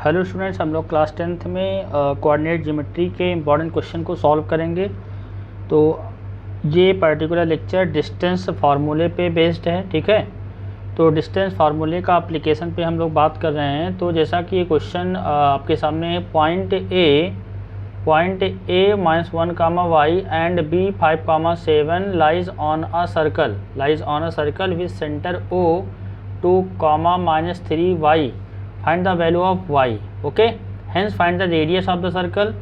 Hello students, हम लोग class 10th में कोऑर्डिनेट ज्योमेट्री के इम्पॉर्टेंट क्वेश्चन को सॉल्व करेंगे। तो ये पर्टिकुलर लेक्चर डिस्टेंस फार्मूले पे बेस्ड है, ठीक है। तो डिस्टेंस फार्मूले का एप्लीकेशन पे हम लोग बात कर रहे हैं। तो जैसा कि ये क्वेश्चन आपके सामने है, point A -1, y and B 5, 7 lies on a circle with centre O 2, -3 y. Find the value of y, okay. Hence find the radius of the circle,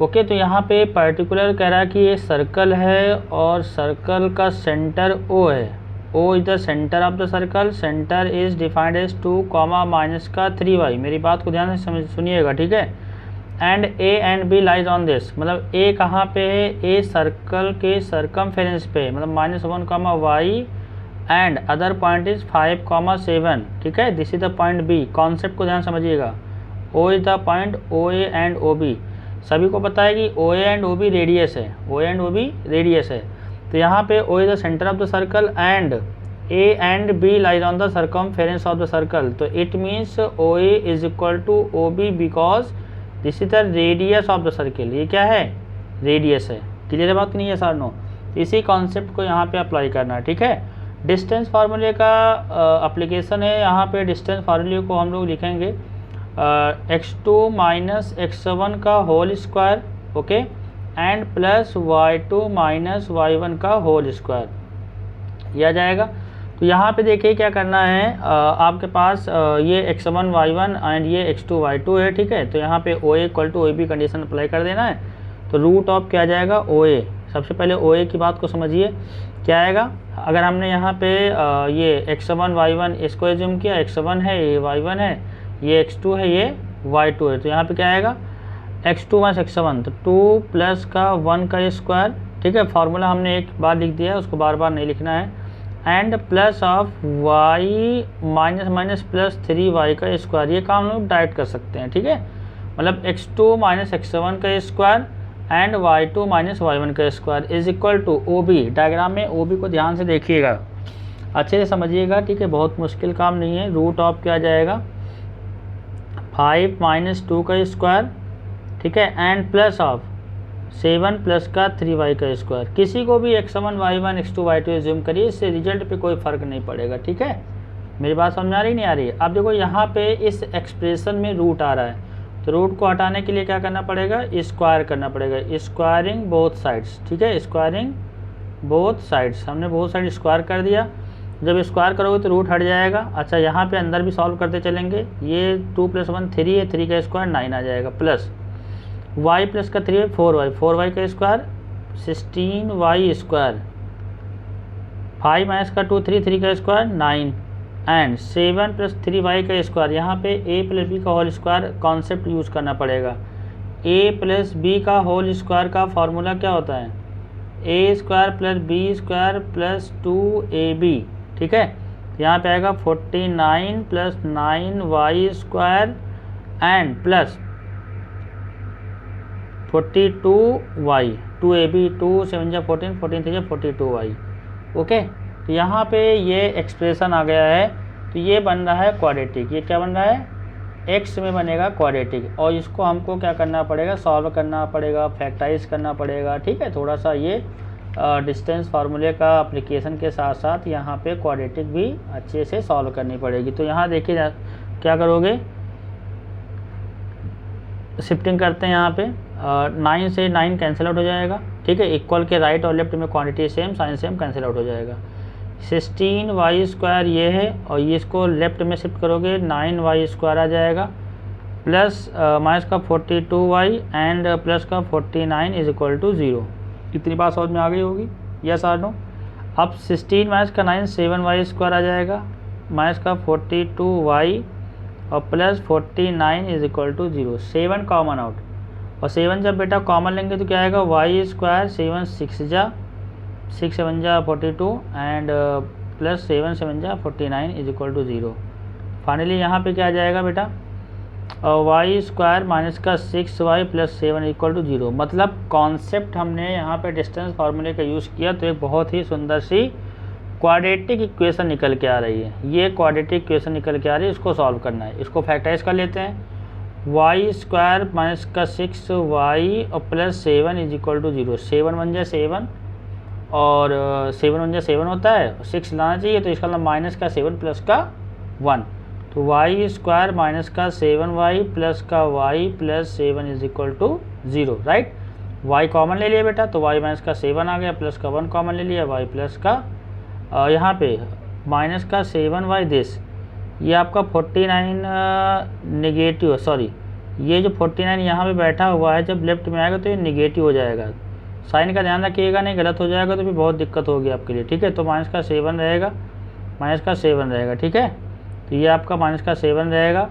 okay. तो यहाँ पे पर्टिकुलर कह रहा है कि ये सर्कल है और सर्कल का सेंटर O है। O is the centre of the circle. Centre is defined as 2, -3y। मेरी बात को ध्यान से सुनिएगा, ठीक है। And A and B lies on this, मतलब A कहाँ पे है? A सर्कल के सरकमफेरेंस पे, मतलब -1, y and other point is 5, 7, ठीक है। This is the point B. Concept को ध्यान समझिएगा। O is the point OA and OB। सभी को पता है कि OA एंड OB रेडियस है, OA एंड OB रेडियस है। तो यहाँ पे O is the centre of the circle and A and B lies on the circumference of the circle. तो it means OA is equal to OB because this is the radius of the circle. ये क्या है? Radius है। Clear है बात? नहीं है sir? No. इसी कॉन्सेप्ट को यहाँ पे अप्लाई करना है, ठीक है। डिस्टेंस फार्मूले का एप्लीकेशन है। यहाँ पे डिस्टेंस फार्मूले को हम लोग लिखेंगे x2 - x1 का whole square, okay, and plus y2 - y1 का होल स्क्वायर। यह आ जाएगा। तो यहाँ पे देखिए क्या करना है, आपके पास ये x1 y1 एंड ये x2 y2 है, ठीक है। तो यहाँ पे OA = OB कंडीशन अप्लाई कर देना है। तो रूट ऑफ क्या आ जाएगा? OA। सबसे पहले OA की बात को समझिए, क्या आएगा। अगर हमने यहाँ पे ये x1 y1 इसको एज्यूम किया, x1 है, ये y1 है, ये x2 है, ये y2 है। तो यहाँ पे क्या आएगा? x2 - x1, तो 2 प्लस का 1 का स्क्वायर, ठीक है। फार्मूला हमने एक बार लिख दिया है, उसको बार बार नहीं लिखना है। And plus of y minus plus 3y का स्क्वायर। ये काम हम लोग डायरेक्ट कर सकते हैं, ठीक है। मतलब x2 - x1 का स्क्वायर एंड y2 - y1 का square is equal to OB। Diagram में OB को ध्यान से देखिएगा, अच्छे से समझिएगा, ठीक है। बहुत मुश्किल काम नहीं है। रूट ऑफ क्या जाएगा? 5 - 2 का स्क्वायर, ठीक है, एंड प्लस ऑफ 7 प्लस का 3y का स्क्वायर। किसी को भी x1 y1 x2 y2 assume करिए, इससे रिजल्ट पे कोई फर्क नहीं पड़ेगा, ठीक है। मेरी बात समझ आ रही नहीं आ रही है? अब देखो यहाँ पे इस एक्सप्रेशन में रूट आ रहा है, तो रूट को हटाने के लिए क्या करना पड़ेगा? स्क्वायर करना पड़ेगा। स्क्वायरिंग बोथ साइड्स, ठीक है, स्क्वायरिंग बोथ साइड्स। हमने बोथ साइड स्क्वायर कर दिया। जब स्क्वायर करोगे तो रूट हट जाएगा। अच्छा, यहाँ पे अंदर भी सॉल्व करते चलेंगे। ये 2 + 1 3 है, 3 का स्क्वायर 9 आ जाएगा, प्लस y प्लस का 3 है 4y का स्क्वायर 16y स्क्वायर, 5 - का 2 3 का स्क्वायर 9 एंड 7 प्लस 3y का स्क्वायर। यहाँ पे a प्लस बी का होल स्क्वायर कॉन्सेप्ट यूज करना पड़ेगा। a प्लस बी का होल स्क्वायर का फॉर्मूला क्या होता है? a square plus b square plus 2ab, ठीक है। यहाँ पे आएगा 49 plus 9y square and plus 42y, 2ab, 2 7 जा 14, 14 3 जा 42y, ओके। तो यहाँ पे ये एक्सप्रेशन आ गया है। तो ये बन रहा है क्वाड्रेटिक। ये क्या बन रहा है? x में बनेगा क्वाड्रेटिक। और इसको हमको क्या करना पड़ेगा? सॉल्व करना पड़ेगा, फैक्टराइज करना पड़ेगा, ठीक है। थोड़ा सा ये डिस्टेंस फार्मूले का एप्लीकेशन के साथ साथ यहाँ पे क्वाड्रेटिक भी अच्छे से सॉल्व करनी पड़ेगी। तो यहाँ देखिए क्या करोगे, शिफ्टिंग करते हैं। यहाँ पे 9 से 9 कैंसिल आउट हो जाएगा, ठीक है। इक्वल के राइट और लेफ्ट में quantity same, sign same, cancel out हो जाएगा। 16y स्क्वायर ये है, और ये इसको लेफ्ट में शिफ्ट करोगे 9y स्क्वायर आ जाएगा, प्लस माइनस का 42y एंड प्लस का 49 इज इक्वल टू 0। इतनी बात समझ में आ गई होगी, यस और नो? अब 16 माइनस का 9 7y स्क्वायर आ जाएगा, माइनस का 42y और plus 49 is equal to 0। 7 common out, और 7 जब बेटा कॉमन लेंगे तो क्या आएगा? y स्क्वायर 7 6 जा 6 7 जा 42 एंड प्लस 7 7 जा 49 इज इक्वल टू 0। फाइनली यहाँ पे क्या आ जाएगा बेटा? y स्क्वायर माइनस का 6y प्लस 7 इक्वल टू 0। मतलब कॉन्सेप्ट हमने यहाँ पे डिस्टेंस फार्मूले का यूज़ किया, तो एक बहुत ही सुंदर सी क्वाड्रेटिक इक्वेशन निकल के आ रही है। ये क्वाड्रेटिक इक्वेशन निकल के आ रही है, इसको सॉल्व करना है। इसको फैक्टराइज कर लेते हैं। वाई स्क्वायर माइनस का 6y और प्लस 7 इज इक्वल टू 0। 7 बन जाए 7 और 7 बन जाए 7 होता है, 6 लाना चाहिए, तो इसका मतलब माइनस का 7 प्लस का 1, तो वाई स्क्वायर माइनस का 7y प्लस का y plus 7 is equal to 0, right. y common ले लिया बेटा, तो y माइनस का 7 आ गया, प्लस का 1 कॉमन ले लिया, y प्लस का यहाँ पे माइनस का 7y दिस, ये आपका 49 निगेटिव, सॉरी ये जो 49 यहाँ पे बैठा हुआ है जब लेफ्ट में आएगा तो ये निगेटिव हो जाएगा। साइन का ध्यान रखिएगा, नहीं गलत हो जाएगा तो फिर बहुत दिक्कत होगी आपके लिए, ठीक है। तो माइनस का 7 रहेगा, माइनस का 7 रहेगा, ठीक है। तो ये आपका माइनस का 7 रहेगा।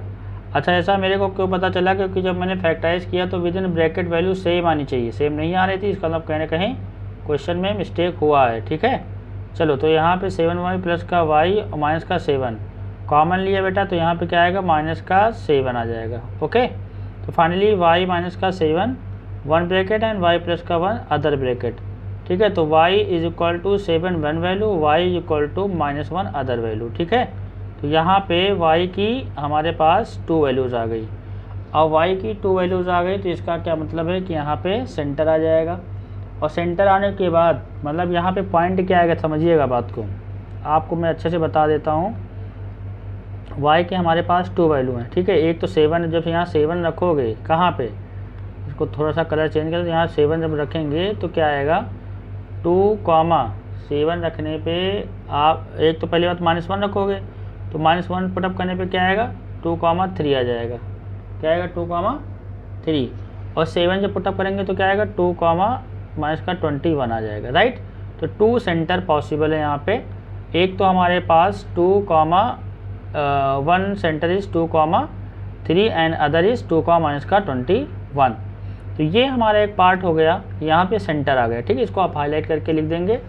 अच्छा, ऐसा मेरे को क्यों पता चला, क्योंकि जब मैंने फैक्टराइज किया तो with in bracket value same आनी चाहिए, सेम नहीं आ रही थी, इसका मतलब कहीं ना कहीं क्वेश्चन में मिस्टेक हुआ है, ठीक है। चलो, तो यहाँ पे 7y प्लस का y और माइनस का 7 कॉमन लिया बेटा, तो यहाँ पे क्या आएगा, माइनस का 7 आ जाएगा, ओके। तो फाइनली y माइनस का 7 one bracket and y plus का 1 अदर ब्रैकेट, ठीक है। तो y is equal to 7 one value, y is equal to -1 other value, ठीक है। तो यहाँ पे y की हमारे पास 2 वैल्यूज़ आ गई। अब y की 2 वैल्यूज़ आ गई तो इसका क्या मतलब है कि यहाँ पे सेंटर आ जाएगा, और सेंटर आने के बाद मतलब यहाँ पे पॉइंट क्या आएगा, समझिएगा बात को, आपको मैं अच्छे से बता देता हूँ। y के हमारे पास 2 वैल्यू हैं, ठीक है। एक तो 7, जब यहाँ 7 रखोगे कहाँ पे, इसको थोड़ा सा कलर चेंज करें, तो यहाँ 7 जब रखेंगे तो क्या आएगा, 2,7 रखने पे आप एक तो पहली बात -1 रखोगे, तो -1 पुटअप करने पे क्या आएगा, 2,3 आ जाएगा, क्या आएगा 2,3, और 7 जब पुटअप करेंगे तो क्या आएगा 2, माइनस का 21 आ जाएगा, राइट। तो 2 सेंटर पॉसिबल है यहाँ पे, एक तो हमारे पास 1 centre is 2,3 and other is 2, minus का 21। तो ये हमारा एक पार्ट हो गया, यहाँ पे सेंटर आ गया, ठीक है। इसको आप हाईलाइट करके लिख देंगे।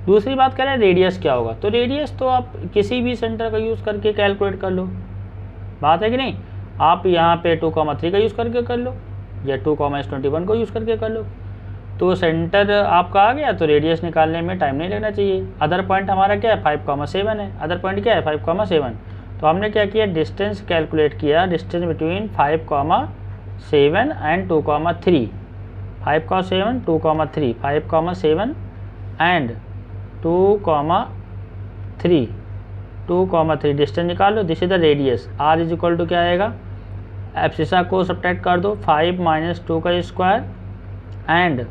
दूसरी बात करें रेडियस क्या होगा, तो रेडियस तो आप किसी भी सेंटर का यूज़ करके कैलकुलेट कर लो, बात है कि नहीं। आप यहाँ पे 2,3 का यूज़ करके कर लो, या 2,21 को यूज़ करके कर लो, तो सेंटर आपका आ गया, तो रेडियस निकालने में टाइम नहीं लगना चाहिए। अदर पॉइंट हमारा क्या है, 5,7 है, अदर पॉइंट क्या है 5,7। तो हमने क्या किया, डिस्टेंस कैलकुलेट किया, distance between 5,7 and 2,3, 5,7 2,3, 5,7 and 2,3 distance निकाल लो, this is the radius. r is equal to क्या आएगा, एब्सिसा को सब्ट्रैक्ट कर दो, 5 - 2 का स्क्वायर एंड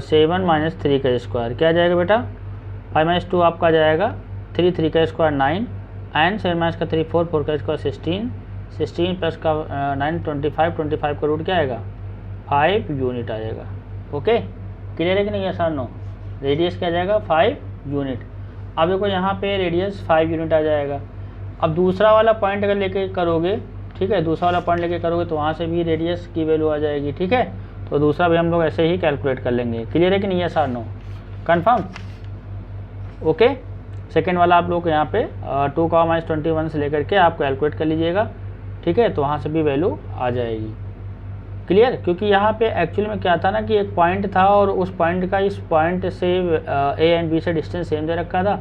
7 - 3 का स्क्वायर, क्या जाएगा बेटा, 5 - 2 आपका जाएगा 3 का स्क्वायर 9 एंड 7 - 3 4 का स्क्वायर 16 प्लस का 9 25 का रूट क्या आएगा 5 यूनिट आ जाएगा, ओके। क्लियर है कि नहीं, यस और नो। रेडियस क्या जाएगा 5 यूनिट। अब देखो यहाँ पे रेडियस 5 यूनिट आ जाएगा। अब दूसरा वाला पॉइंट अगर लेके करोगे, ठीक है, दूसरा वाला पॉइंट लेके करोगे तो वहाँ से भी रेडियस की वैल्यू आ जाएगी, ठीक है। तो दूसरा भी हम लोग ऐसे ही कैलकुलेट कर लेंगे। क्लियर है कि नहीं, यस और नो, कन्फर्म, ओके। सेकेंड वाला आप लोग यहाँ पे 2,-21 से लेकर के आप कैलकुलेट कर लीजिएगा, ठीक है। तो वहाँ से भी वैल्यू आ जाएगी, क्लियर। क्योंकि यहाँ पे एक्चुअली में क्या था ना कि एक पॉइंट था और उस पॉइंट का इस पॉइंट से ए एंड बी से डिस्टेंस सेम दे रखा था,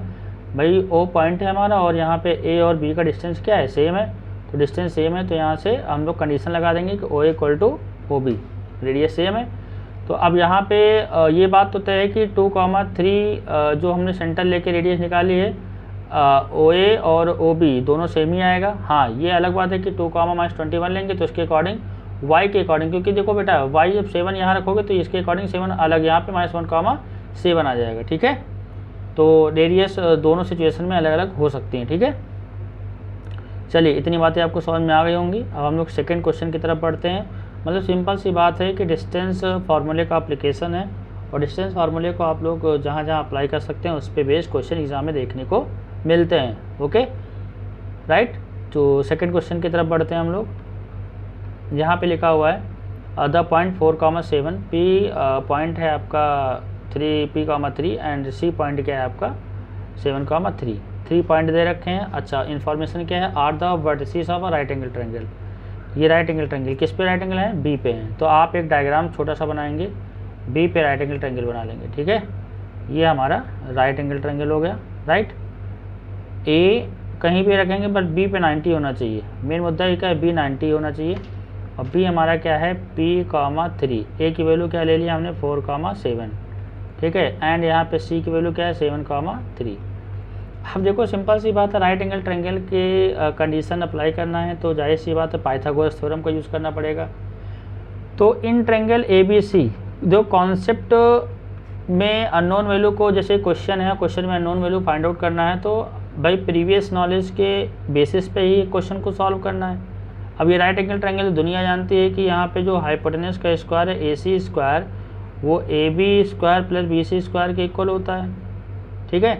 भाई ओ पॉइंट है हमारा और यहाँ पे ए और बी का डिस्टेंस क्या है, सेम है। तो डिस्टेंस सेम है तो यहाँ से हम लोग कंडीशन लगा देंगे कि O equal to O B, radius same है। तो अब यहाँ पे ये बात तो तय है कि 2,3 जो हमने सेंटर लेके रेडियस निकाली है, ओ ए और ओ बी दोनों सेम ही आएगा। हाँ, ये अलग बात है कि 2,-21 लेंगे तो इसके अकॉर्डिंग y के अकॉर्डिंग, क्योंकि देखो बेटा y जब 7 यहाँ रखोगे तो इसके अकॉर्डिंग 7 अलग यहाँ पे -1,7 आ जाएगा, ठीक है। तो रेडियस दोनों सिचुएशन में अलग अलग हो सकती हैं, ठीक है। चलिए, इतनी बातें आपको समझ में आ गई होंगी। अब हम लोग सेकंड क्वेश्चन की तरफ बढ़ते हैं। मतलब सिंपल सी बात है कि डिस्टेंस फार्मूले का एप्लीकेशन है, और डिस्टेंस फार्मूले को आप लोग जहाँ जहाँ अप्लाई कर सकते हैं उस पर बेस्ड क्वेश्चन एग्जाम में देखने को मिलते हैं, ओके, राइट। तो सेकंड क्वेश्चन की तरफ बढ़ते हैं हम लोग। यहाँ पे लिखा हुआ है द पॉइंट 4,7, पी पॉइंट है आपका 3 एंड सी पॉइंट क्या है आपका 7,3, 3 पॉइंट दे रखे हैं। अच्छा, इन्फॉर्मेशन क्या है, are the vertices of a right angle triangle. ये राइट एंगल ट्रायंगल किस पे राइट एंगल है, बी पे है। तो आप एक डायग्राम छोटा सा बनाएंगे, बी पे राइट एंगल ट्रायंगल बना लेंगे, ठीक है। ये हमारा राइट एंगल ट्रायंगल हो गया, राइट। ए कहीं भी रखेंगे बट बी पे 90 होना चाहिए, मेन मुद्दा ये क्या है, बी 90 होना चाहिए। और बी हमारा क्या है p,3। ए की वैल्यू क्या ले लिया हमने 4,7, ठीक है। एंड यहाँ पे सी की वैल्यू क्या है 7,3। अब देखो सिंपल सी बात है, राइट एंगल ट्रायंगल के कंडीशन अप्लाई करना है तो जाहिर सी बात है पाइथागोरस थ्योरम का यूज़ करना पड़ेगा। तो इन ट्रायंगल ABC जो कॉन्सेप्ट में अननोन वैल्यू को, जैसे क्वेश्चन है, क्वेश्चन में अननोन वैल्यू फाइंड आउट करना है तो भाई प्रीवियस नॉलेज के बेसिस पे ही क्वेश्चन को सॉल्व करना है। अब ये राइट एंगल ट्रायंगल दुनिया जानती है कि यहाँ पे जो हाइपोटेनस का स्क्वायर है AC स्क्वायर वो AB square plus BC square के इक्वल होता है, ठीक है।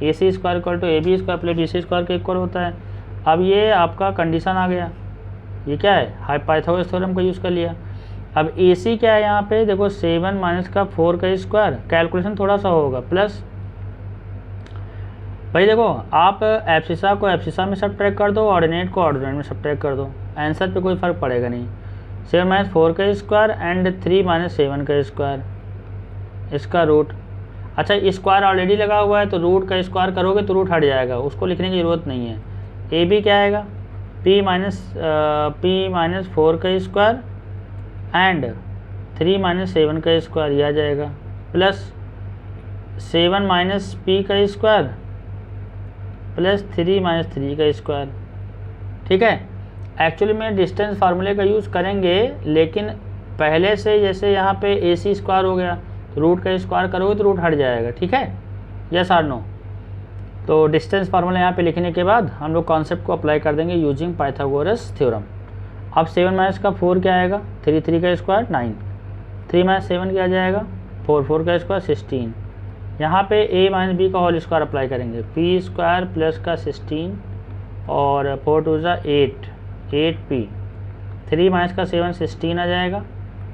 AC square equal to AB square plus BC square के इक्वल होता है। अब ये आपका कंडीशन आ गया, ये क्या है पाइथागोरस थ्योरम का यूज़ कर लिया। अब AC क्या है यहाँ पे देखो 7 माइनस का 4 का स्क्वायर, कैलकुलेशन थोड़ा सा होगा प्लस, भाई देखो आप एब्सिसा को एब्सिसा में सब्ट्रैक्ट कर दो, ऑर्डिनेट को ऑर्डिनेट में सब्ट्रैक्ट कर दो, आंसर पे कोई फ़र्क पड़ेगा नहीं। 7 माइनस 4 का स्क्वायर एंड 3 माइनस 7 का स्क्वायर, इसका रूट। अच्छा स्क्वायर ऑलरेडी लगा हुआ है तो रूट का स्क्वायर करोगे तो रूट हट जाएगा, उसको लिखने की ज़रूरत नहीं है। AB क्या आएगा p माइनस 4 का स्क्वायर एंड 3 माइनस 7 का स्क्वायर, यह आ जाएगा प्लस 7 माइनस p का स्क्वायर प्लस 3 माइनस 3 का स्क्वायर, ठीक है। एक्चुअली में डिस्टेंस फार्मूले का यूज़ करेंगे लेकिन पहले से जैसे यहाँ पे AC स्क्वायर हो गया तो रूट का स्क्वायर करोगे तो रूट हट जाएगा, ठीक है, यस और नो। तो डिस्टेंस फार्मूला यहाँ पे लिखने के बाद हम लोग कॉन्सेप्ट को अप्लाई कर देंगे यूजिंग पाइथागोरस थ्योरम। अब 7 माइनस का 4 क्या आएगा 3, 3 का स्क्वायर 9, 3 माइनस 7 क्या आ जाएगा 4, 4 का स्क्वायर 16। यहाँ पे a माइनस बी का होल स्क्वायर अप्लाई करेंगे, p स्क्वायर प्लस का 16 और 4 टू ज़ा 8p, 3 माइनस का 7 16 आ जाएगा,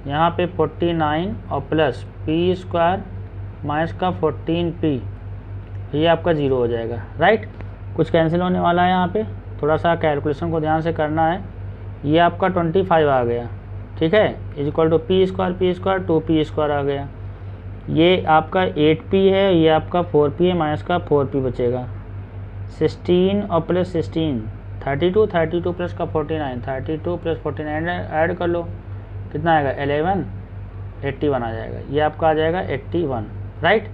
यहाँ पे 49 और प्लस p स्क्वायर माइनस का 14p, ये आपका 0 हो जाएगा, राइट। कुछ कैंसिल होने वाला है यहाँ पे, थोड़ा सा कैलकुलेशन को ध्यान से करना है। ये आपका 25 आ गया, ठीक है, is equal to p square 2p square आ गया। ये आपका 8p है, ये आपका 4p है, माइनस का 4p बचेगा। 16 और प्लस 16 32, 32 प्लस का 49, 32 प्लस 49 ऐड कर लो, कितना आएगा 11, 81 आ जाएगा, ये आपका आ जाएगा 81, राइट।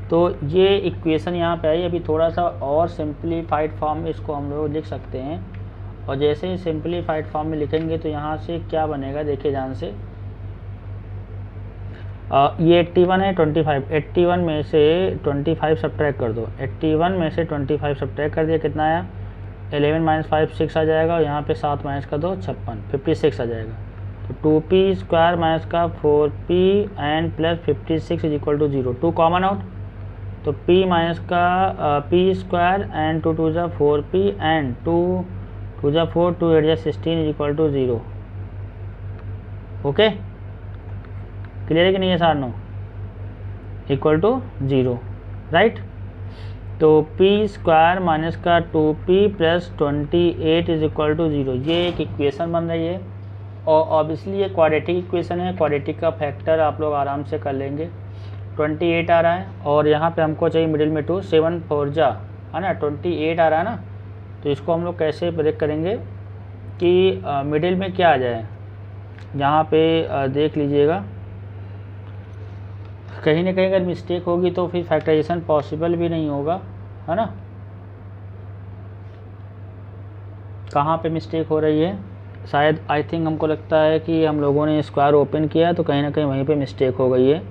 तो ये इक्वेशन यहाँ पे आई। अभी थोड़ा सा और सिंप्लीफाइड फॉर्म में इसको हम लोग लिख सकते हैं, और जैसे ही सिंप्लीफाइड फॉर्म में लिखेंगे तो यहाँ से क्या बनेगा देखिए ध्यान से। ये 81 है, 25, 81 में से 25 सब्ट्रैक्ट कर दो, 81 में से 25 सब्ट्रैक्ट कर दिया, कितना आया 11 माइनस 5 6 आ जाएगा, और यहाँ पे 7 माइनस का 2 56, 56 आ जाएगा। तो 2p स्क्वायर माइनस का 4p and plus 56 is equal to 0, 2 common out, तो p माइनस का p स्क्वायर एंड 2 टू ज़ा 4p एंड 2 टू ज़ा 4, 2 8 ज़ा 16 is equal to 0। Okay, clear है कि नहीं है sir no, equal to 0, right. तो p स्क्वायर माइनस का 2p plus 28 is equal to 0, ये एक इक्वेशन बन रही है। और ऑब्वियसली ये क्वाड्रेटिक इक्वेशन है, क्वाड्रेटिक का फैक्टर आप लोग आराम से कर लेंगे। 28 आ रहा है और यहाँ पे हमको चाहिए मिडिल में 2, 7 4 जा है ना, 28 आ रहा है ना। तो इसको हम लोग कैसे ब्रेक करेंगे कि मिडिल में क्या आ जाए, यहाँ पे देख लीजिएगा, कहीं ना कहीं अगर मिस्टेक होगी तो फिर फैक्टराइजेशन पॉसिबल भी नहीं होगा, है ना। कहाँ पे मिस्टेक हो रही है, शायद आई थिंक हमको लगता है कि हम लोगों ने स्क्वायर ओपन किया तो कहीं ना कहीं वहीं पे मिस्टेक हो गई है।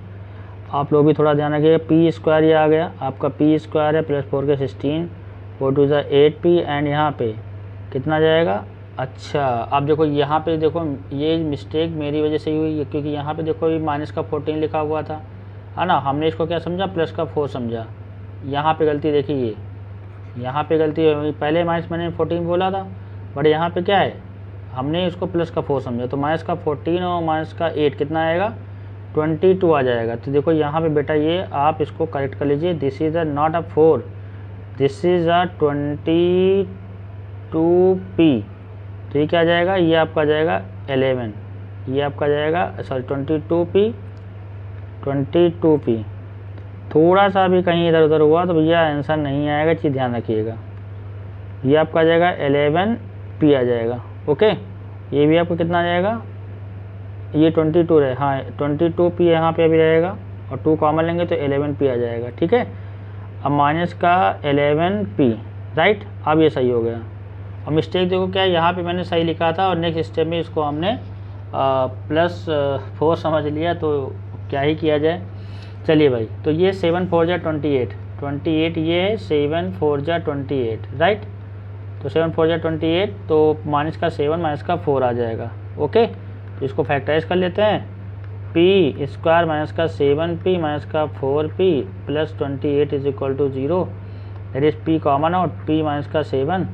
आप लोग भी थोड़ा ध्यान रखिएगा। p स्क्वायर ये आ गया आपका, p स्क्वायर है प्लस 4 के 16, 4 टू ज़ा 8p एंड यहाँ पे कितना जाएगा। अच्छा अब देखो यहाँ पे देखो ये मिस्टेक मेरी वजह से ही हुई है, क्योंकि यहाँ पे देखो ये माइनस का 14 लिखा हुआ था, है ना। हमने इसको क्या समझा, प्लस का 4 समझा। यहाँ पे गलती देखिए, यहाँ पे गलती है, पहले माइनस मैंने 14 बोला था, बट यहाँ पे क्या है, हमने इसको प्लस का 4 समझा। तो माइनस का 14 और माइनस का 8 कितना आएगा, 22 आ जाएगा। तो देखो यहाँ पे बेटा ये आप इसको करेक्ट कर लीजिए, this is a not a 4, this is a 22p। तो ये क्या आ जाएगा, ये आपका आ जाएगा 11, ये आपका आ जाएगा सॉरी 22p। थोड़ा सा भी कहीं इधर उधर हुआ तो भैया आंसर नहीं आएगा, चीज़ ध्यान रखिएगा। ये आपका आ जाएगा 11p आ जाएगा, ओके। ये भी आपको कितना आ जाएगा, ये 22 रहे, हाँ 22p यहाँ पे अभी रहेगा और 2 कॉमन लेंगे तो 11p आ जाएगा। ठीक है, अब माइनस का 11p, राइट। अब ये सही हो गया। और मिस्टेक देखो क्या है, यहाँ पे मैंने सही लिखा था और नेक्स्ट स्टेप में इसको हमने +4 समझ लिया, तो क्या ही किया जाए। चलिए भाई, तो ये 7 4 जा 28 ये है, 7 4 जा 28, राइट। तो 7 4 जा 28, तो माइनस का 7 माइनस का 4 आ जाएगा। ओके, तो इसको फैक्टराइज कर लेते हैं। p स्क्वायर माइनस का 7p माइनस का 4p plus 28 is equal to 0, that is p common out, p minus का 7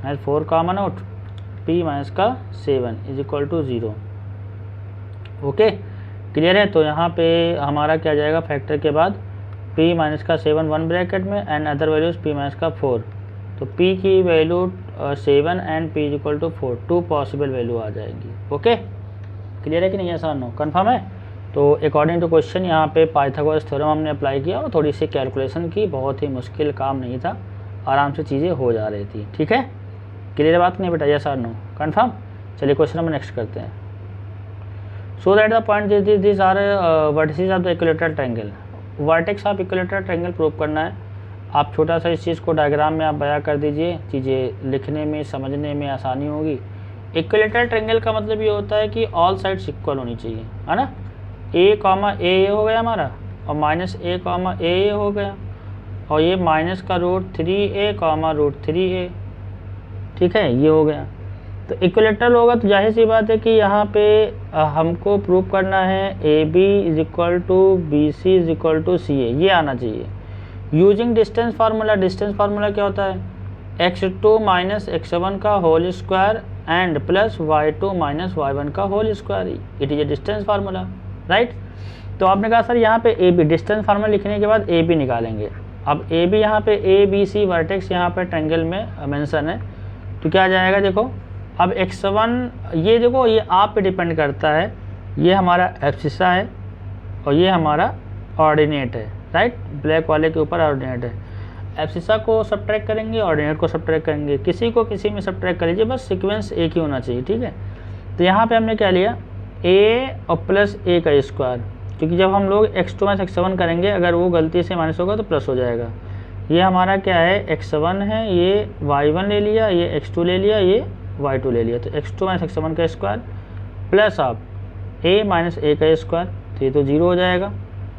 minus 4 common out, p minus का 7 is equal to 0। Okay, clear है। तो यहाँ पे हमारा क्या जाएगा, फैक्टर के बाद p माइनस का 7 1 ब्रैकेट में and other values p minus का 4, तो p की value 7 and p is equal to 4, 2 possible value आ जाएंगी। ओके, क्लियर है कि नहीं, ऐसा नो कन्फर्म है। तो अकॉर्डिंग टू क्वेश्चन यहाँ पे पाइथागोरस थ्योरम हमने अप्लाई किया और थोड़ी सी कैलकुलेशन की, बहुत ही मुश्किल काम नहीं था, आराम से चीज़ें हो जा रही थी। ठीक है, क्लियर बात नहीं बेटा, यस और नो कन्फर्म। चलिए क्वेश्चन नंबर नेक्स्ट करते हैं। So that the point this are vertices of the equilateral triangle, vertex of equilateral triangle prove करना है। आप छोटा सा इस चीज़ को डायग्राम में आप बयां कर दीजिए, चीज़ें लिखने में समझने में आसानी होगी। इक्विलेटरल ट्रायंगल का मतलब ये होता है कि ऑल साइड्स इक्वल होनी चाहिए, है ना। a कॉमा ए हो गया हमारा, और माइनस a कॉमा ए हो गया, और ये माइनस का √3a कॉमा √3a। ठीक है, ये हो गया। तो इक्विलेटरल होगा तो जाहिर सी बात है कि यहाँ पे हमको प्रूव करना है AB is equal to BC is equal to CA, ये आना चाहिए using distance formula. Distance formula क्या होता है, x2 माइनस x1 का whole square and plus y2 minus y1 का whole square, it is a distance formula, right. तो आपने कहा सर यहाँ पे AB, डिस्टेंस फार्मूला लिखने के बाद AB निकालेंगे। अब AB यहाँ पे ABC वर्टेक्स यहाँ पे ट्रायंगल में मेंशन है, तो क्या आ जाएगा, देखो अब x1, ये देखो ये आप पे डिपेंड करता है, ये हमारा एब्सिसा है और ये हमारा ऑर्डिनेट है, राइट। ब्लैक वाले के ऊपर ऑर्डिनेट है, एब्सिसा को सब्ट्रैक्ट करेंगे, ऑर्डिनेट को सब्ट्रैक्ट करेंगे, किसी को किसी में सब्ट्रैक्ट कर लीजिए, बस सीक्वेंस एक ही होना चाहिए। ठीक है, तो यहाँ पे हमने क्या लिया, a और प्लस a का स्क्वायर, क्योंकि जब हम लोग x2 माइनस x7 करेंगे, अगर वो गलती से माइनस होगा तो प्लस हो जाएगा। ये हमारा क्या है, x1 है, ये y1 ले लिया, ये x2 ले लिया, ये y2 ले लिया, तो x2 माइनस x7 का स्क्वायर प्लस आप a माइनस a का स्क्वायर, तो ये तो 0 हो जाएगा।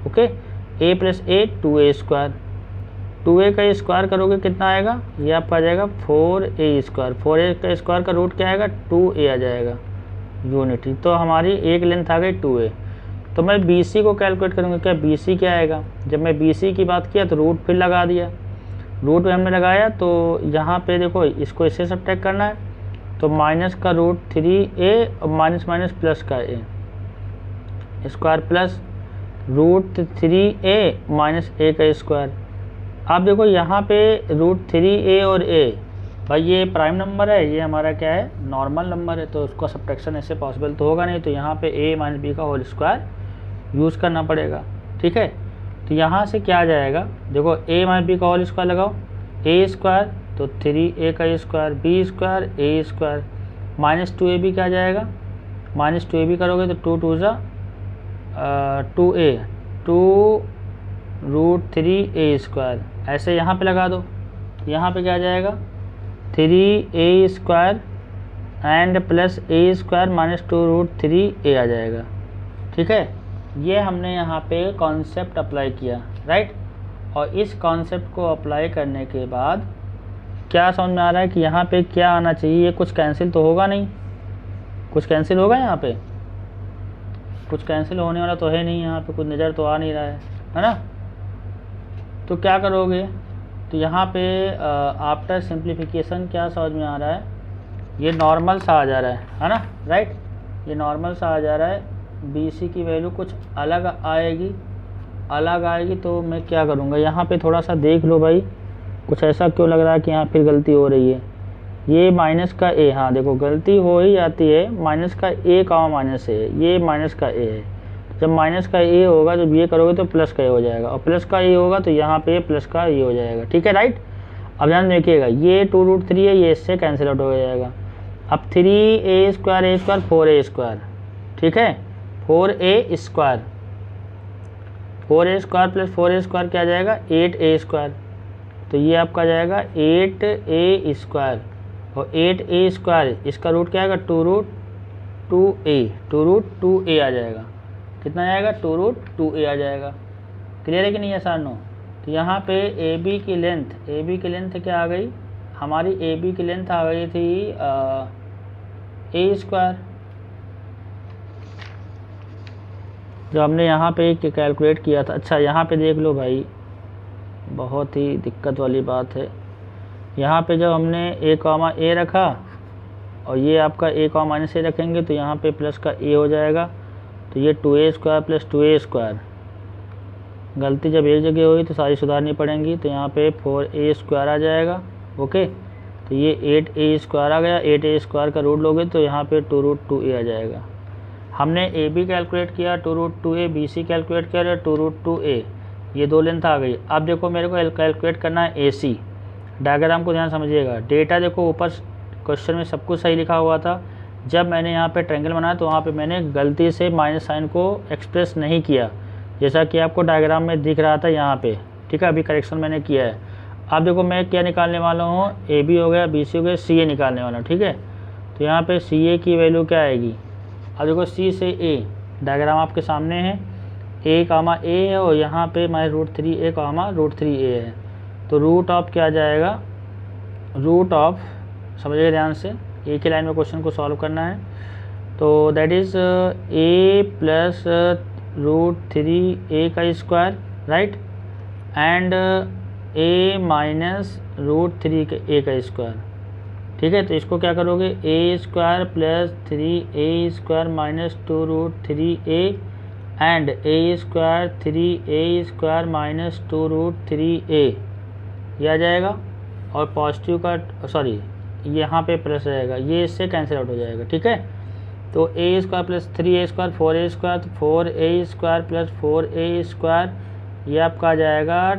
Okay, a plus a 2a square, 2a का स्क्वायर करोगे कितना आएगा, ये आपका आ जाएगा 4a स्क्वायर, 4a का स्क्वायर का रूट क्या आएगा, 2a आ जाएगा यूनिटी। तो हमारी एक लेंथ आ गई 2a। तो मैं BC को कैलकुलेट करूँगा, क्या BC क्या आएगा, जब मैं BC की बात किया तो रूट फिर लगा दिया, रूट में हमने लगाया, तो यहाँ पे देखो इसको इससे सब्ट्रैक्ट करना है, तो माइनस का √3a और माइनस माइनस प्लस का a square plus √3a minus a का स्क्वायर। आप देखो यहाँ पे √3a और a, भाई ये प्राइम नंबर है, ये हमारा क्या है, नॉर्मल नंबर है, तो उसका सब्ट्रैक्शन ऐसे पॉसिबल तो होगा नहीं, तो यहाँ पे a माइनस b का होल स्क्वायर यूज़ करना पड़ेगा। ठीक है, तो यहाँ से क्या आ जाएगा, देखो a माइनस b का होल स्क्वायर लगाओ, a स्क्वायर तो 3a का square, b square a square minus 2ab क्या आ जाएगा, माइनस 2ab करोगे तो 2 2 जा 2a, 2√3a स्क्वायर, ऐसे यहाँ पे लगा दो, यहाँ पे क्या आ जाएगा 3a square and plus a square minus 2√3a आ जाएगा। ठीक है, ये हमने यहाँ पे कॉन्सेप्ट अप्लाई किया, राइट। और इस कॉन्सेप्ट को अप्लाई करने के बाद क्या समझ में आ रहा है कि यहाँ पे क्या आना चाहिए, कुछ कैंसिल तो होगा नहीं, कुछ कैंसिल होगा यहाँ पे, कुछ कैंसिल होने वाला तो है नहीं, यहाँ पे कुछ नज़र तो आ नहीं रहा है ना। तो क्या करोगे, तो यहाँ पे आफ्टर सिंप्लीफिकेशन क्या समझ में आ रहा है, ये नॉर्मल सा आ जा रहा है ना, राइट, ये नॉर्मल सा आ जा रहा है। BC की वैल्यू कुछ अलग आएगी, तो मैं क्या करूँगा, यहाँ पे थोड़ा सा देख लो भाई, कुछ ऐसा क्यों लग रहा है कि यहाँ फिर गलती हो रही है, ये माइनस का a, हाँ देखो गलती हो ही जाती है, माइनस का a का माइनस a, ये माइनस का a है, जब माइनस का a होगा जब ये करोगे तो प्लस का a हो जाएगा, और प्लस का a होगा तो यहाँ पे प्लस का a हो जाएगा। ठीक है, राइट। अब ध्यान देखिएगा, ये 2√3 है, ये इससे कैंसिल आउट हो जाएगा, अब 3a स्क्वायर 4a स्क्वायर, ठीक है, 4a square, 4a square plus 4a square क्या आ जाएगा 8a स्क्वायर, तो ये आपका आ जाएगा 8a स्क्वायर, और 8a स्क्वायर इसका रूट क्या आएगा 2 रूट 2a, 2 रूट 2a आ जाएगा, कितना आ जाएगा 2 रूट 2a आ जाएगा। क्लियर है कि नहीं है सारनो? तो यहाँ पे AB की लेंथ क्या आ गई हमारी, AB की लेंथ आ गई थी a स्क्वायर, जो हमने यहाँ पे कैलकुलेट किया था। अच्छा यहाँ पे देख लो भाई, बहुत ही दिक्कत वाली बात है, यहाँ पे जब हमने a, रखा और ये आपका a, -a रखेंगे तो यहाँ पे प्लस का a हो जाएगा, तो ये 2a square plus 2a square, गलती जब एक जगह हुई तो सारी सुधारनी पड़ेंगी, तो यहाँ पे 4a स्क्वायर आ जाएगा। ओके, तो ये 8a स्क्वायर आ गया, 8a स्क्वायर का रूट लोगे तो यहाँ पे 2 रूट 2a आ जाएगा। हमने AB कैलकुलेट किया 2 रूट 2a, BC कैलकुलेट किया 2 रूट 2a, ये दो लेंथ आ गई। अब देखो मेरे को कैलकुलेट करना है AC। डायग्राम को ध्यान समझिएगा, डेटा देखो ऊपर क्वेश्चन में सब कुछ सही लिखा हुआ था, जब मैंने यहाँ पे ट्रायंगल बनाया तो वहाँ पे मैंने गलती से माइनस साइन को एक्सप्रेस नहीं किया, जैसा कि आपको डायग्राम में दिख रहा था यहाँ पे, ठीक है, अभी करेक्शन मैंने किया है। अब देखो मैं क्या निकालने वाला हूँ, AB हो गया, BC हो गया, CA निकालने वाला हूँ, ठीक है। तो यहाँ पे CA की वैल्यू क्या आएगी, अब देखो C से A, डायग्राम आपके सामने है, A, A है और यहाँ पे -√3a, √3a है, तो रूट ऑफ क्या आ जाएगा, रूट ऑफ, समझिएगा ध्यान से, एक ही लाइन में क्वेश्चन को सॉल्व करना है, तो that is a plus √3a का square, right, and a minus √3a का स्क्वायर, ठीक है। तो इसको क्या करोगे, a square plus 3a square minus 2 root 3a and a square 3a square minus 2 root 3a, ये आ जाएगा, और पॉजिटिव का सॉरी यहाँ पे प्लस रहेगा, ये इससे कैंसिल आउट हो जाएगा, ठीक है। तो a square plus 3a square 4a square, तो 4a square plus 4a square, ये आपका आ जाएगा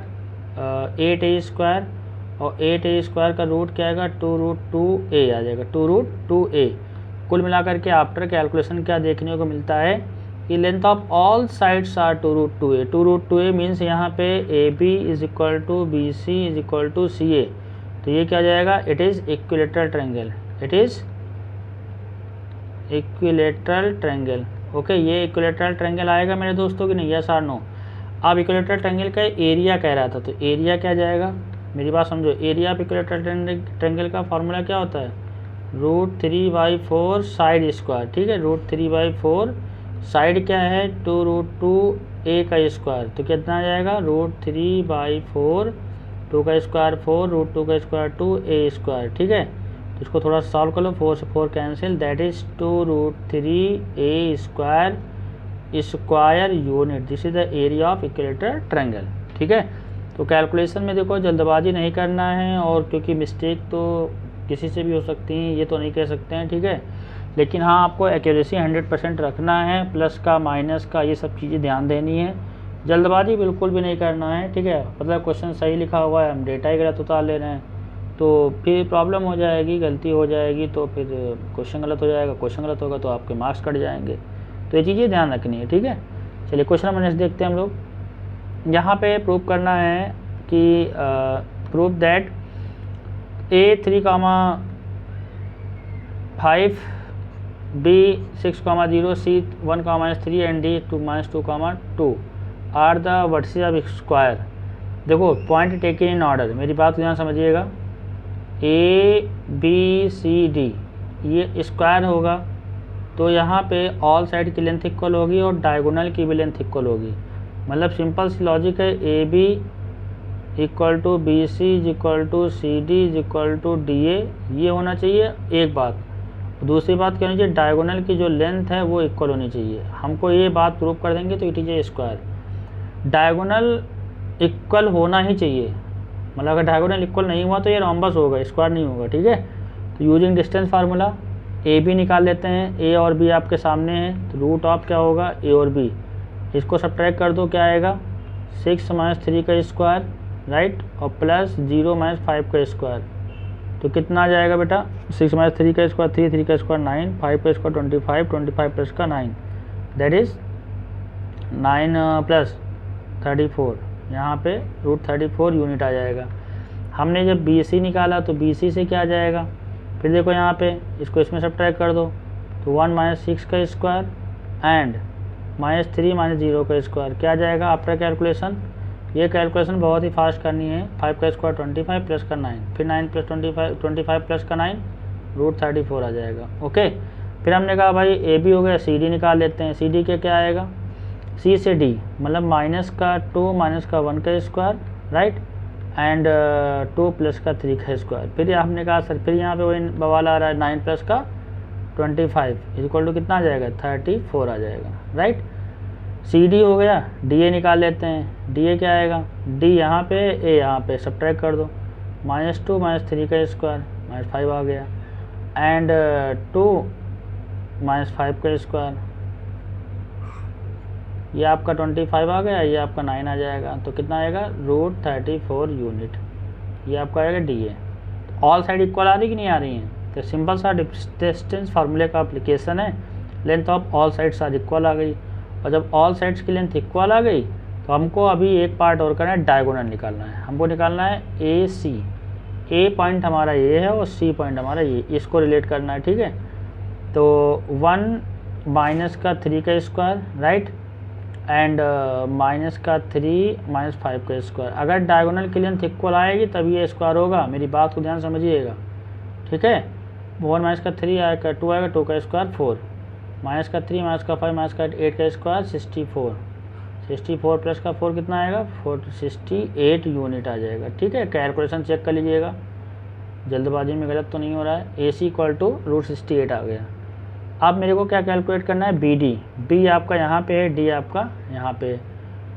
8a स्क्वायर, और 8a स्क्वायर का रूट क्या आएगा 2 रूट 2a आ जाएगा, 2 रूट 2a। कुल मिलाकर के आफ्टर कैलकुलेशन क्या देखने को मिलता है कि length of all sides are 2 root 2a, 2 root 2a मीन्स यहाँ पे AB is equal to BC is equal to CA, तो ये क्या जाएगा, it is equilateral triangle, it is equilateral triangle. Okay, ये इक्विलेटरल ट्रायंगल आएगा मेरे दोस्तों कि नहीं, यस और नो। अब इक्विलेटरल ट्रायंगल का एरिया कह रहा था, तो एरिया क्या जाएगा, मेरी बात समझो, एरिया ऑफ इक्विलेटरल ट्रायंगल का फार्मूला क्या होता है, √3/4 साइड स्क्वायर, ठीक है, √3/4 साइड क्या है 2 रूट 2a का स्क्वायर, तो कितना आ जाएगा √3/4, 2 का स्क्वायर 4, रूट 2 का स्क्वायर 2a स्क्वायर, ठीक है। तो इसको थोड़ा सॉल्व कर लो, 4 से 4 cancel, that is 2 root 3a square square unit, this is the area of equilateral triangle, ठीक है। तो कैलकुलेशन में देखो जल्दबाजी नहीं करना है, और क्योंकि मिस्टेक तो किसी से भी हो सकती है, ये तो नहीं कह सकते हैं, ठीक है, लेकिन हाँ आपको एक्यूरेसी 100% रखना है, प्लस का माइनस का ये सब चीज़ें ध्यान देनी है, जल्दबाजी बिल्कुल भी नहीं करना है, ठीक है। मतलब क्वेश्चन सही लिखा हुआ है, हम डेटा ही गलत उतार ले रहे हैं, तो फिर प्रॉब्लम हो जाएगी, गलती हो जाएगी, तो फिर क्वेश्चन गलत हो जाएगा, क्वेश्चन गलत होगा तो आपके मार्क्स कट जाएंगे, तो ये चीज़ें ध्यान रखनी है, ठीक है। चलिए क्वेश्चन नंबर नेक्स्ट देखते हैं हम लोग। यहाँ पे प्रूव करना है कि prove that A 3,5 B 6,0 C 1,-3 and D 2,-2,2 are the vertices of square. देखो पॉइंट टेकन इन ऑर्डर, मेरी बात यहाँ समझिएगा, A B C D ये स्क्वायर होगा, तो यहाँ पे ऑल साइड की लेंथ इक्वल होगी और डायगोनल की भी लेंथ इक्वल होगी, मतलब सिंपल सी लॉजिक है, AB equal to BC is equal to CD is equal to DA, ये होना चाहिए एक बात। दूसरी बात क्या होनी चाहिए, डायगोनल की जो लेंथ है वो इक्वल होनी चाहिए। हमको ये बात प्रूव कर देंगे तो it is A square, diagonal equal होना ही चाहिए, मतलब अगर डायगोनल इक्वल नहीं हुआ तो ये रोम्बस होगा, स्क्वायर नहीं होगा, ठीक है। तो यूजिंग डिस्टेंस फार्मूला AB निकाल लेते हैं, A और B आपके सामने हैं, तो रूट ऑफ क्या होगा A और B, इसको सब्ट्रैक्ट कर दो, क्या आएगा 6 - 3 का स्क्वायर, राइट, और प्लस 0 - 5 का स्क्वायर, तो कितना आ जाएगा बेटा, 6 माइनस 3 का स्क्वायर 3, 3 का स्क्वायर 9, 5 का स्क्वायर 25, 25 प्लस का 9, दैट इज़ 9 प्लस 34, यहाँ पे √34 यूनिट आ जाएगा। हमने जब BC निकाला तो BC से क्या आ जाएगा, फिर देखो यहाँ पे इसको इसमें सब्ट्रैक्ट कर दो, तो 1 माइनस 6 का स्क्वायर एंड -3 माइनस 0 का स्क्वायर क्या आ जाएगा आफ्टर कैलकुलेशन। ये कैलकुलेशन बहुत ही फास्ट करनी है। 5 का स्क्वायर 25 प्लस का 9, फिर 9 प्लस 25 प्लस का 9 √34 आ जाएगा। ओके, फिर हमने कहा भाई AB हो गया, CD निकाल लेते हैं। CD के क्या आएगा, C से D मतलब माइनस का 2 माइनस का 1 का स्क्वायर राइट एंड 2 प्लस का 3 का स्क्वायर। फिर हमने कहा सर फिर यहाँ पे वही बवाल आ रहा है, 9 प्लस का 25 इक्वल टू कितना आ जाएगा, 34 आ जाएगा राइट। CD हो गया, DA निकाल लेते हैं। DA क्या आएगा, D यहाँ पे A यहाँ पे सब्ट्रैक्ट कर दो, -2 माइनस 3 का स्क्वायर -5 आ गया एंड 2 माइनस 5 का स्क्वायर, ये आपका 25 आ गया, ये आपका 9 आ जाएगा। तो कितना आएगा, √34 यूनिट, ये आपका आएगा DA। ऑल साइड इक्वल आ रही कि नहीं आ रही हैं, तो सिंपल सा डिस्टेंस फार्मूले का एप्लीकेशन है। Length of all sides are equal आ गई, और जब ऑल साइड्स की लेंथ इक्वल आ गई तो हमको अभी एक पार्ट और करना है, डायगोनल निकालना है। हमको निकालना है AC, A पॉइंट हमारा ये है और C पॉइंट हमारा ये, इसको रिलेट करना है ठीक है। तो 1 माइनस का 3 का स्क्वायर राइट एंड माइनस का 3 माइनस 5 का स्क्वायर। अगर डायगोनल की लेंथ इक्वल आएगी तभी ये स्क्वायर होगा, मेरी बात को ध्यान समझिएगा ठीक है। 1 माइनस का 3 आएगा, 2 आएगा, 2 का स्क्वायर 4, माइनस का 3 माइनस का 5 माइनस का 8 का स्क्वायर 64, 64 प्लस का 4 कितना आएगा, 68 यूनिट आ जाएगा ठीक है। कैलकुलेशन चेक कर लीजिएगा, जल्दबाजी में गलत तो नहीं हो रहा है। AC इक्वल टू √68 आ गया। अब मेरे को क्या कैलकुलेट करना है, BD, B आपका यहाँ पे है, D आपका यहाँ पे है।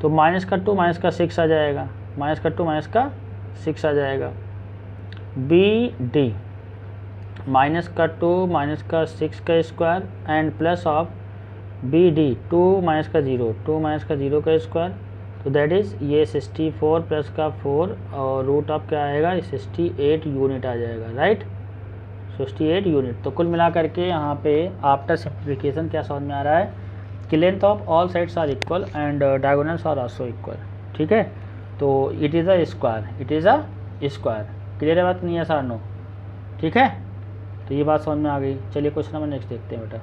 तो माइनस का 2 माइनस का 6 आ जाएगा, माइनस का 2 माइनस का 6 आ जाएगा। BD माइनस का 2 माइनस का 6 का square and plus of BD 2 minus का 0, 2 माइनस का 0 का स्क्वायर, तो दैट इज़ ये 64 प्लस का 4 और रूट ऑफ क्या आएगा, 68 यूनिट आ जाएगा राइट, 68 यूनिट। तो कुल मिला करके यहाँ पे आफ्टर सिंप्लीफिकेशन क्या समझ में आ रहा है कि length of all sides are equal and diagonals are also equal ठीक है। तो it is a square, it is a square. Clear है बात, नहीं है सर नो, ठीक है। तो ये बात समझ में आ गई। चलिए क्वेश्चन नंबर नेक्स्ट देखते हैं बेटा।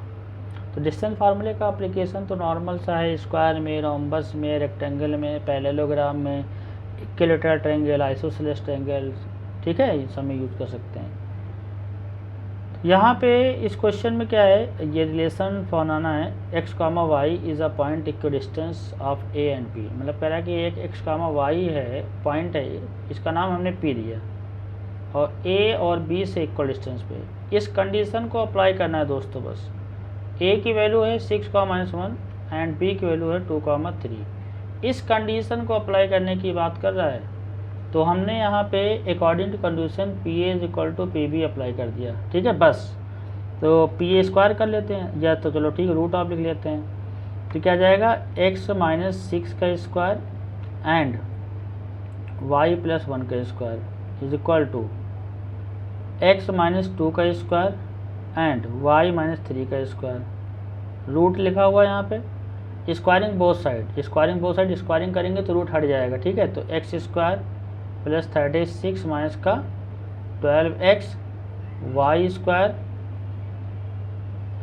तो डिस्टेंस फार्मूले का एप्लीकेशन तो नॉर्मल सा है, स्क्वायर में, रोम्बस में, रेक्टेंगल में, पैरेललोग्राम में, इक्विलैटरल ट्रायंगल, आइसोसेलेस ट्रायंगल ठीक है, इन सब में यूज कर सकते हैं। यहाँ पे इस क्वेश्चन में क्या है, ये रिलेशन बनाना है, x, y is a point equidistance of A and P। मतलब कह रहा है कि एक x, y है, पॉइंट है, इसका नाम हमने P दिया और A और B से इक्वल डिस्टेंस पे। इस कंडीशन को अप्लाई करना है दोस्तों बस। A की वैल्यू है 6, 1 एंड B की वैल्यू है 2, 3। इस कंडीशन को अप्लाई करने की बात कर रहा है, तो हमने यहाँ पे according to condition PA is equal to PB apply कर दिया ठीक है बस। तो PA स्क्वायर कर लेते हैं, या तो चलो ठीक है रूट ऑफ लिख लेते हैं। तो क्या जाएगा, x माइनस 6 का स्क्वायर एंड y प्लस 1 का square is equal to x minus 2 का स्क्वायर एंड y माइनस 3 का स्क्वायर। रूट लिखा हुआ है यहाँ पे, स्क्वायरिंग बोथ साइड, स्क्वायरिंग करेंगे तो रूट हट जाएगा ठीक है। तो x स्क्वायर प्लस 36 माइनस का 12x y square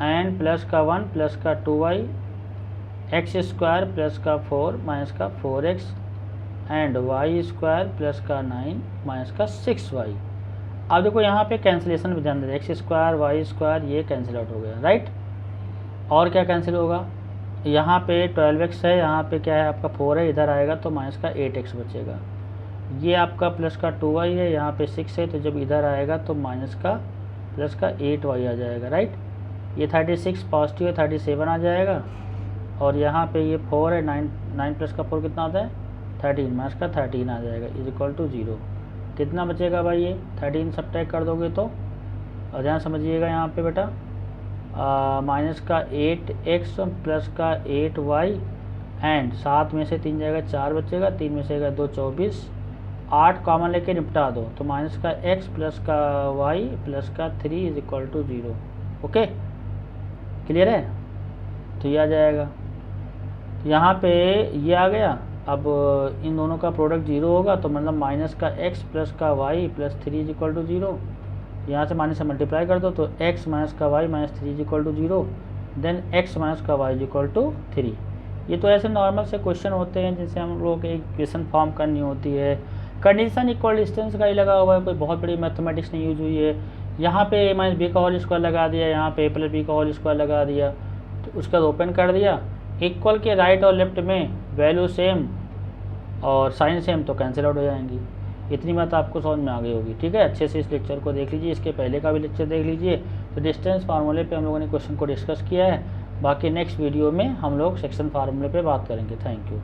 and plus का 1 प्लस का 2y x स्क्वायर प्लस का 4 माइनस का 4x and y square plus का 9 माइनस का 6y। अब देखो यहाँ पे कैंसिलेशन भी ध्यान दें, x स्क्वायर y स्क्वायर ये कैंसिल आउट हो गया राइट। और क्या कैंसिल होगा, यहाँ पे 12x है, यहाँ पे क्या है आपका 4 है, इधर आएगा तो माइनस का 8x बचेगा। ये आपका प्लस का 2y है, यहाँ पे 6 है, तो जब इधर आएगा तो माइनस का प्लस का 8y आ जाएगा राइट। ये 36 पॉजिटिव है, 37 आ जाएगा, और यहाँ पे ये 4 है, 9 प्लस का 4 कितना आता है 13, माइनस का 13 आ जाएगा इज इक्वल टू 0। कितना बचेगा भाई, ये 13 सब्ट्रैक्ट कर दोगे तो, और ध्यान समझिएगा यहाँ पे बेटा, माइनस का 8x प्लस का 8y एंड 7 में से 3 जाएगा 4 बचेगा, 3 में से 2 24 8 कॉमन लेके निपटा दो, तो माइनस का x प्लस का y प्लस का 3 is equal to 0। Okay, clear है? तो ये आ जाएगा, यहाँ पे ये आ गया। अब इन दोनों का प्रोडक्ट 0 होगा, तो मतलब माइनस का x प्लस का y plus 3 is equal to 0। यहाँ से माइनस से मल्टीप्लाई कर दो, तो x माइनस का y minus 3 is equal to 0, then x minus का y इज इक्वल टू 3। ये तो ऐसे नॉर्मल से क्वेश्चन होते हैं जिनसे हम लोग एक इक्वेशन फॉर्म करनी होती है। कंडीशन इक्वल डिस्टेंस का ही लगा हुआ है, कोई बहुत बड़ी मैथमेटिक्स नहीं यूज हुई है। यहाँ पे a माइनस बी का होल स्क्वायर लगा दिया, यहाँ पे a प्लस बी का होल स्क्वायर लगा दिया, तो उसका ओपन कर दिया। इक्वल के राइट और लेफ्ट में वैल्यू सेम और साइन सेम, तो कैंसिल आउट हो जाएंगी। इतनी बात आपको समझ में आ गई होगी। ठीक है, अच्छे से इस लेक्चर को देख लीजिए, इसके पहले का भी लेक्चर देख लीजिए। तो डिस्टेंस फार्मूले पे हम लोगों ने क्वेश्चन को डिस्कस किया है। बाकी नेक्स्ट वीडियो में हम लोग सेक्शन फार्मूले पे बात करेंगे। Thank you.